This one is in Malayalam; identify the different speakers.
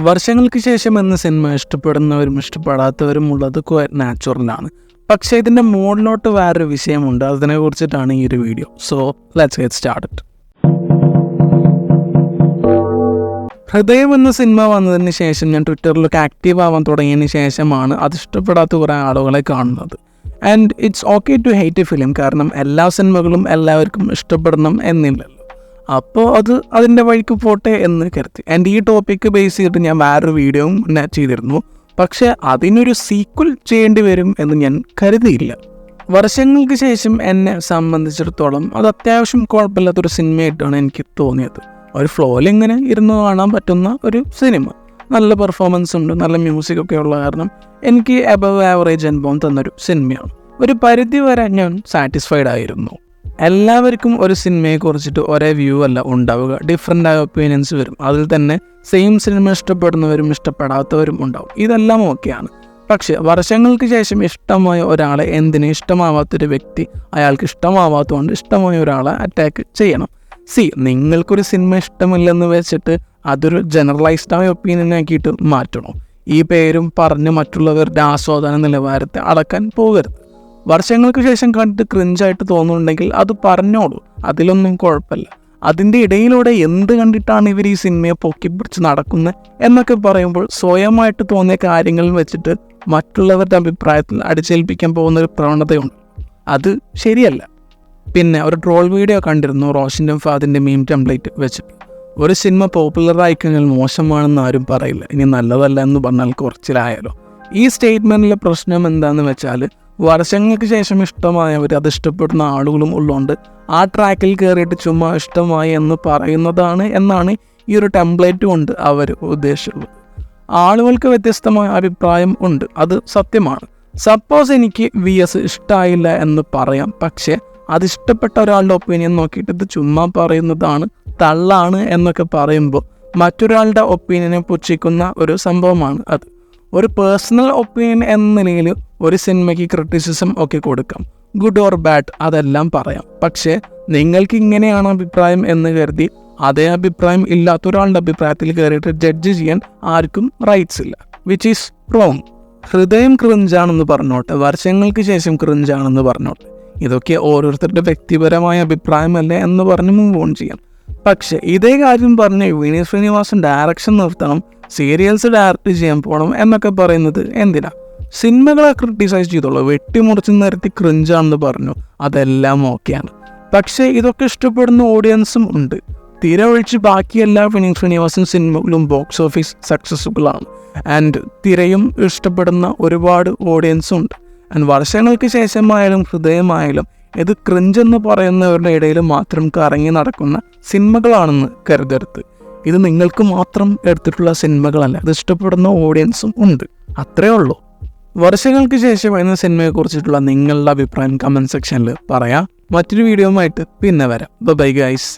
Speaker 1: വർഷങ്ങൾക്ക് ശേഷം എന്ന സിനിമ ഇഷ്ടപ്പെടുന്നവരും ഇഷ്ടപ്പെടാത്തവരും ഉള്ളത് നാച്ചുറലാണ്. പക്ഷേ ഇതിൻ്റെ മുകളിലോട്ട് വേറൊരു വിഷയമുണ്ട്. അതിനെക്കുറിച്ചിട്ടാണ് ഈ ഒരു video. So let's get started. ഹൃദയം എന്ന സിനിമ വന്നതിന് ശേഷം ഞാൻ ട്വിറ്ററിലൊക്കെ ആക്റ്റീവ് ആവാൻ തുടങ്ങിയതിന് ശേഷമാണ് അത് ഇഷ്ടപ്പെടാത്ത കുറേ ആളുകളെ കാണുന്നത്. And it's okay to hate a film. കാരണം എല്ലാ സിനിമകളും എല്ലാവർക്കും ഇഷ്ടപ്പെടണം എന്നില്ലല്ലോ. അപ്പോൾ അത് അതിൻ്റെ വഴിക്ക് പോട്ടെ എന്ന് കരുതി. ആൻഡ് ഈ ടോപ്പിക്ക് ബേസ് ചെയ്തിട്ട് ഞാൻ വേറൊരു വീഡിയോയും ചെയ്തിരുന്നു. പക്ഷേ അതിനൊരു സീക്വൽ ചെയ്യേണ്ടി വരും എന്ന് ഞാൻ കരുതിയില്ല. വർഷങ്ങൾക്ക് ശേഷം എന്നെ സംബന്ധിച്ചിടത്തോളം അത് അത്യാവശ്യം കുഴപ്പമില്ലാത്തൊരു സിനിമയായിട്ടാണ് എനിക്ക് തോന്നിയത്. ഒരു ഫ്ലോയിൽ ഇങ്ങനെ ഇരുന്ന് കാണാൻ പറ്റുന്ന ഒരു സിനിമ. നല്ല പെർഫോമൻസ് ഉണ്ട്, നല്ല മ്യൂസിക്കൊക്കെ ഉള്ള കാരണം എനിക്ക് എബവ് ആവറേജ് അനുഭവം തന്നൊരു സിനിമയാണ്. ഒരു പരിധി വരെ ഞാൻ സാറ്റിസ്ഫൈഡ് ആയിരുന്നു. എല്ലാവർക്കും ഒരു സിനിമയെക്കുറിച്ചിട്ട് ഒരേ വ്യൂ അല്ല ഉണ്ടാവുക. ഡിഫറെൻ്റ് ആയ ഒപ്പീനിയൻസ് വരും. അതിൽ തന്നെ സെയിം സിനിമ ഇഷ്ടപ്പെടുന്നവരും ഇഷ്ടപ്പെടാത്തവരും ഉണ്ടാവും. ഇതെല്ലാം ഓക്കെയാണ്. പക്ഷേ വർഷങ്ങൾക്ക് ശേഷം ഇഷ്ടമായ ഒരാളെ എന്തിന് ഇഷ്ടമാവാത്തൊരു വ്യക്തി അയാൾക്ക് ഇഷ്ടമാവാത്തതുകൊണ്ട് ഇഷ്ടമായ ഒരാളെ അറ്റാക്ക് ചെയ്യണം. നിങ്ങൾക്കൊരു സിനിമ ഇഷ്ടമില്ലെന്ന് വെച്ചിട്ട് അതൊരു ജനറലൈസ്ഡായ ഒപ്പീനിയൻ ആക്കിയിട്ട് മാറ്റണോ? ഈ പേരും പറഞ്ഞ് മറ്റുള്ളവരുടെ ആസ്വാദന നിലവാരത്തെ അളക്കാൻ പോകരുത്. വർഷങ്ങൾക്ക് ശേഷം കണ്ടിട്ട് ക്രിഞ്ചായിട്ട് തോന്നുന്നുണ്ടെങ്കിൽ അത് പറഞ്ഞോളൂ, അതിലൊന്നും കുഴപ്പമില്ല. അതിൻ്റെ ഇടയിലൂടെ എന്ത് കണ്ടിട്ടാണ് ഇവർ ഈ സിനിമയെ പൊക്കിപ്പിടിച്ച് നടക്കുന്നത് എന്നൊക്കെ പറയുമ്പോൾ സ്വയമായിട്ട് തോന്നിയ കാര്യങ്ങൾ വെച്ചിട്ട് മറ്റുള്ളവരുടെ അഭിപ്രായത്തിൽ അടിച്ചേൽപ്പിക്കാൻ പോകുന്നൊരു പ്രവണതയുണ്ട്. അത് ശരിയല്ല. പിന്നെ ഒരു ട്രോൾ വീഡിയോ കണ്ടിരുന്നു റോഷൻ്റെയും ഫാദിൻ്റെ മീം ടെംപ്ലേറ്റ് വെച്ചിട്ട്. ഒരു സിനിമ പോപ്പുലറായി കഴിഞ്ഞാൽ മോശമാണെന്ന് ആരും പറയില്ല, ഇനി നല്ലതല്ല എന്ന് പറഞ്ഞാൽ കുറച്ചിലായാലോ. ഈ സ്റ്റേറ്റ്മെൻറ്റിലെ പ്രശ്നം എന്താണെന്ന് വെച്ചാൽ വർഷങ്ങൾക്ക് ശേഷം ഇഷ്ടമായവർ അത് ഇഷ്ടപ്പെടുന്ന ആളുകളും ഉള്ളതുകൊണ്ട് ആ ട്രാക്കിൽ കയറിയിട്ട് ചുമ്മാ ഇഷ്ടമായി എന്ന് പറയുന്നതാണ് എന്നാണ് ഈ ഒരു ടെംപ്ലേറ്റ് കൊണ്ട് അവർ ഉദ്ദേശിച്ചുള്ളത്. ആളുകൾക്ക് വ്യത്യസ്തമായ അഭിപ്രായം ഉണ്ട്, അത് സത്യമാണ്. സപ്പോസ് എനിക്ക് VS ഇഷ്ടമായില്ല എന്ന് പറയാം. പക്ഷേ അത് ഇഷ്ടപ്പെട്ട ഒരാളുടെ ഒപ്പീനിയൻ നോക്കിയിട്ട് ഇത് ചുമ്മാ പറയുന്നതാണ്, തള്ളാണ് എന്നൊക്കെ പറയുമ്പോൾ മറ്റൊരാളുടെ ഒപ്പീനിയനെ പുച്ഛിക്കുന്ന ഒരു സംഭവമാണ് അത്. ഒരു പേഴ്സണൽ ഒപ്പീനിയൻ എന്ന നിലയിൽ ഒരു സിനിമയ്ക്ക് ക്രിറ്റിസിസം ഒക്കെ കൊടുക്കാം, ഗുഡ് ഓർ ബാഡ് അതെല്ലാം പറയാം. പക്ഷേ നിങ്ങൾക്ക് ഇങ്ങനെയാണ് അഭിപ്രായം എന്ന് കരുതി അതേ അഭിപ്രായം ഇല്ലാത്തൊരാളുടെ അഭിപ്രായത്തിൽ കയറിയിട്ട് ജഡ്ജ് ചെയ്യാൻ ആർക്കും റൈറ്റ്സ് ഇല്ല, വിച്ച് ഈസ് റോങ്. ഹൃദയം ക്രിഞ്ചാണെന്ന് പറഞ്ഞോട്ടെ, വർഷങ്ങൾക്ക് ശേഷം ക്രിഞ്ചാണെന്ന് പറഞ്ഞോട്ടെ, ഇതൊക്കെ ഓരോരുത്തരുടെ വ്യക്തിപരമായ അഭിപ്രായമല്ലേ എന്ന് പറഞ്ഞ് മൂവ് ഓൺ ചെയ്യാം. പക്ഷേ ഇതേ കാര്യം പറഞ്ഞ് വിനീത് ശ്രീനിവാസൻ ഡയറക്ഷൻ നിർത്തണം, സീരിയൽസ് ഡയറക്റ്റ് ചെയ്യാൻ പോകണം എന്നൊക്കെ പറയുന്നത് എന്തിനാ? സിനിമകളെ ക്രിട്ടിസൈസ് ചെയ്തോളൂ, വെട്ടിമുറിച്ച് നിരത്തി ക്രിഞ്ചാണെന്ന് പറഞ്ഞു, അതെല്ലാം ഓക്കെയാണ്. പക്ഷേ ഇതൊക്കെ ഇഷ്ടപ്പെടുന്ന ഓഡിയൻസും ഉണ്ട്. തിര ഒഴിച്ച് ബാക്കി എല്ലാ വിനീത് ശ്രീനിവാസൻ സിനിമകളും ബോക്സ് ഓഫീസ് സക്സസ്ഫുള്ളാണ്. ആൻഡ് തിരയും ഇഷ്ടപ്പെടുന്ന ഒരുപാട് ഓഡിയൻസും ഉണ്ട്. ആൻഡ് വർഷങ്ങൾക്ക് ശേഷമായാലും ഹൃദയമായാലും ഇത് ക്രിഞ്ചെന്ന് പറയുന്നവരുടെ ഇടയിൽ മാത്രം കറങ്ങി നടക്കുന്ന സിനിമകളാണെന്ന് കരുതരുത്. ഇത് നിങ്ങൾക്ക് മാത്രം എടുത്തിട്ടുള്ള സിനിമകളല്ല, ഇത് ഇഷ്ടപ്പെടുന്ന ഓഡിയൻസും ഉണ്ട്. അത്രേ ഉള്ളൂ. വർഷങ്ങൾക്ക് ശേഷം എന്ന സിനിമയെക്കുറിച്ചിട്ടുള്ള നിങ്ങളുടെ അഭിപ്രായം കമൻറ്റ് സെക്ഷനിൽ പറയാം. മറ്റൊരു വീഡിയോയുമായിട്ട് പിന്നെ വരാം. Bye guys.